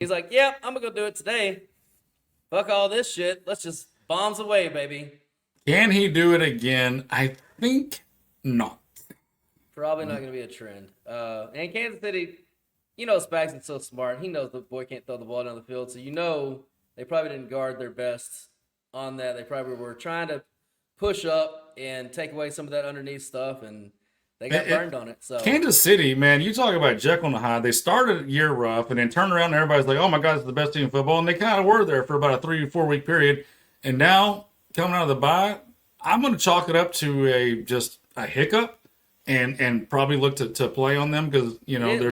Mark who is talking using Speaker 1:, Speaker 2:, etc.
Speaker 1: He's like, "Yep, I'm gonna go do it today. Fuck all this shit. Let's just bombs away, baby."
Speaker 2: Can he do it again? I think not.
Speaker 1: Probably not gonna be a trend. And Kansas City, Spagson's so smart. He knows the boy can't throw the ball down the field, so they probably didn't guard their best on that. They probably were trying to push up and take away some of that underneath stuff, and they got burned on it. So
Speaker 2: Kansas City, man, you talk about Jekyll and Hyde. They started a year rough and then turned around and everybody's like, oh my God, it's the best team in football. And they kind of were there for about a 3 or 4 week period. And now, coming out of the bye, I'm going to chalk it up to just a hiccup and probably look to play on them because,
Speaker 1: Yeah.
Speaker 2: they're